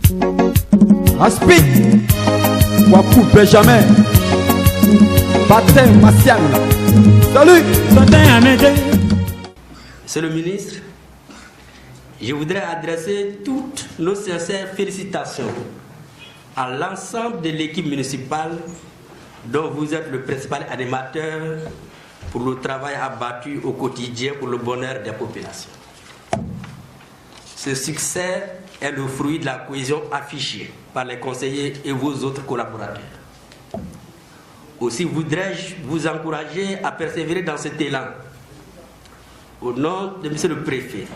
Aspect Wakou Benjamin Baptême Martial. Salut. Monsieur le ministre, je voudrais adresser toutes nos sincères félicitations à l'ensemble de l'équipe municipale dont vous êtes le principal animateur pour le travail abattu au quotidien pour le bonheur des populations. Ce succès est le fruit de la cohésion affichée par les conseillers et vos autres collaborateurs. Aussi voudrais-je vous encourager à persévérer dans cet élan. Au nom de Monsieur le Préfet,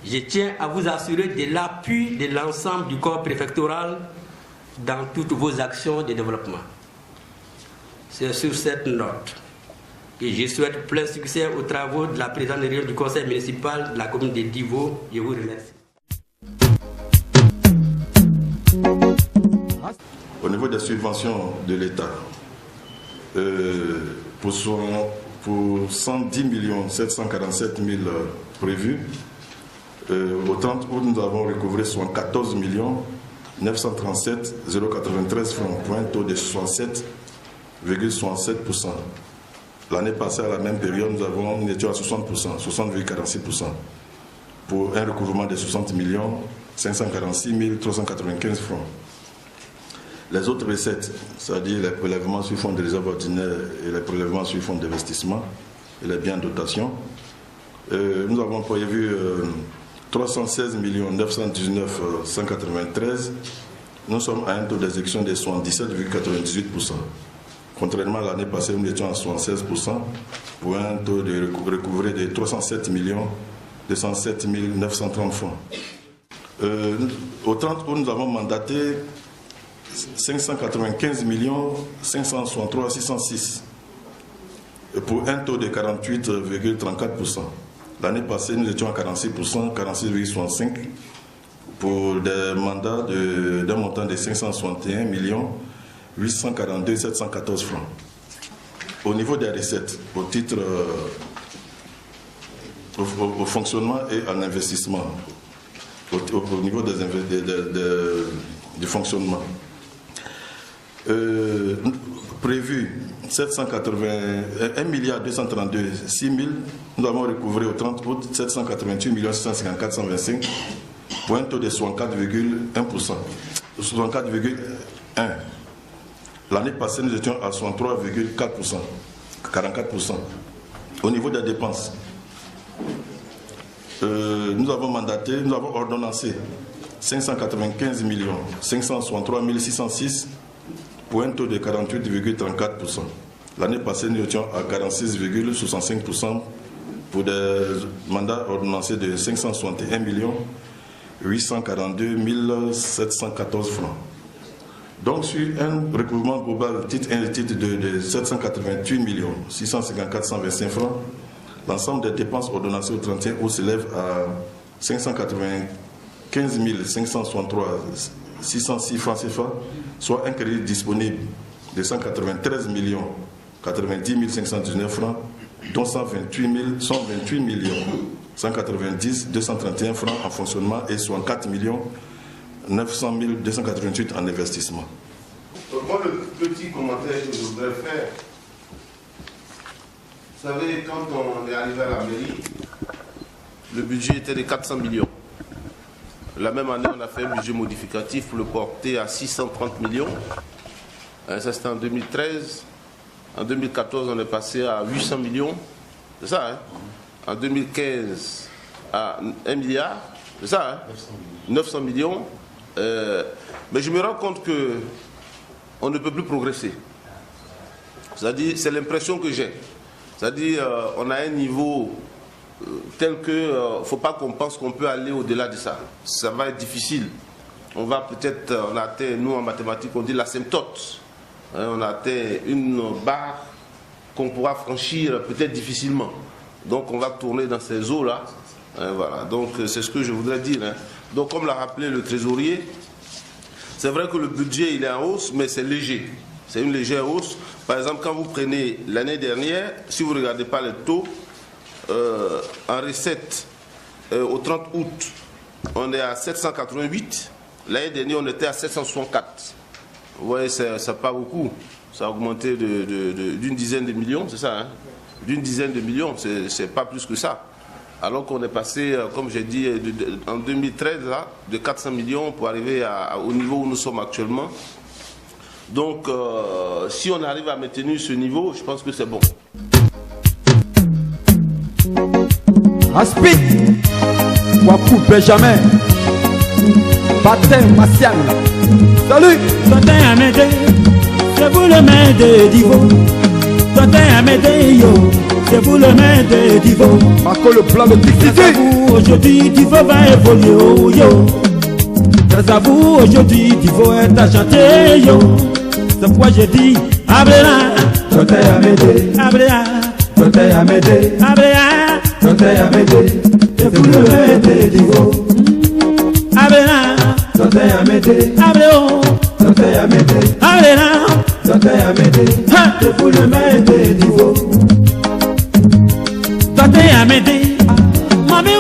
je tiens à vous assurer de l'appui de l'ensemble du corps préfectoral dans toutes vos actions de développement. C'est sur cette note que je souhaite plein succès aux travaux de la présidente du conseil municipal de la commune de Divo. Je vous remercie. Au niveau des subventions de l'État, pour 110 747 000 prévus, au 30 août, nous avons recouvré 14 937 093 francs, pour un taux de 67,67%. L'année passée, à la même période, nous étions à 60%, 60,46%, pour un recouvrement de 60 546 395 francs. Les autres recettes, c'est-à-dire les prélèvements sur fonds de réserve ordinaire et les prélèvements sur fonds d'investissement et les biens de dotation, nous avons prévu 316 919 193. Nous sommes à un taux d'exécution de 77,98%. Contrairement à l'année passée, nous étions à 76% pour un taux de recouvré de 307 207 930 francs. Au 30 août, nous avons mandaté 595 563 606 pour un taux de 48,34%. L'année passée, nous étions à 46%, 46,65% pour des mandats d'un montant de 561 842 714 francs. Au niveau des recettes, au titre au fonctionnement et en investissement, au niveau du fonctionnement, prévu 1 232 6 000, nous avons recouvré au 30 août 788 654 125 pour un taux de 64,1%. 64,1%. L'année passée, nous étions à 63,4%, 44%. Au niveau des dépenses, nous avons ordonnancé 595 563 606 pour un taux de 48,34%. L'année passée, nous étions à 46,65% pour des mandats ordonnancés de 561 842 714 francs. Donc, sur un recouvrement global titre de 788 654 125 francs, l'ensemble des dépenses ordonnancées au 31 août s'élève à 595 563 606 francs CFA, soit un crédit disponible de 193 90 519 francs, dont 128 190 231 francs en fonctionnement et 64 900 288 en investissement. Moi, le petit commentaire que je voudrais faire, vous savez, quand on est arrivé à la mairie, le budget était de 400 millions. La même année, on a fait un budget modificatif pour le porter à 630 millions. Ça, c'était en 2013. En 2014, on est passé à 800 millions. C'est ça, hein? En 2015, à 1 milliard. C'est ça, hein? 900 millions. Mais je me rends compte qu'on ne peut plus progresser. C'est-à-dire, c'est l'impression que j'ai. C'est-à-dire, on a un niveau tel que il ne faut pas qu'on pense qu'on peut aller au-delà de ça. Ça va être difficile. On va peut-être, on a atteint, nous en mathématiques, on dit l'asymptote. On a atteint une barre qu'on pourra franchir peut-être difficilement. Donc on va tourner dans ces eaux-là. Voilà. Donc c'est ce que je voudrais dire. Donc comme l'a rappelé le trésorier, c'est vrai que le budget il est en hausse, mais c'est léger. C'est une légère hausse. Par exemple, quand vous prenez l'année dernière, si vous ne regardez pas les taux, en recette, au 30 août, on est à 788. L'année dernière, on était à 764. Vous voyez, c'est pas beaucoup. Ça a augmenté d'une dizaine de millions, c'est ça, hein? D'une dizaine de millions, c'est pas plus que ça. Alors qu'on est passé, comme j'ai dit, en 2013, là, de 400 millions pour arriver au niveau où nous sommes actuellement. Donc, si on arrive à maintenir ce niveau, je pense que c'est bon. Aspect, Wakou Benjamin, Baptême Martial. Salut. Tontin Amédée, c'est vous le maire de Divo. Tontin Amédée, yo, c'est vous le maire de Divo. Marco le plan de Tiki. Aujourd'hui, Divo va évoluer, oh yo. Grâce à vous, aujourd'hui, Divo est à chanter, yo. C'est pourquoi j'ai dit, Abréa, Tontin Amédée, Abréa, Tontin Amédée, Abréa, Tontin Amédée, c'est vous le maire de Divo. Abréa, Tontin Amédée, Abréo, Tontin Amédée, Abréa, Tontin Amédée, c'est vous le maire de Divo. Tontin Amédée, Mami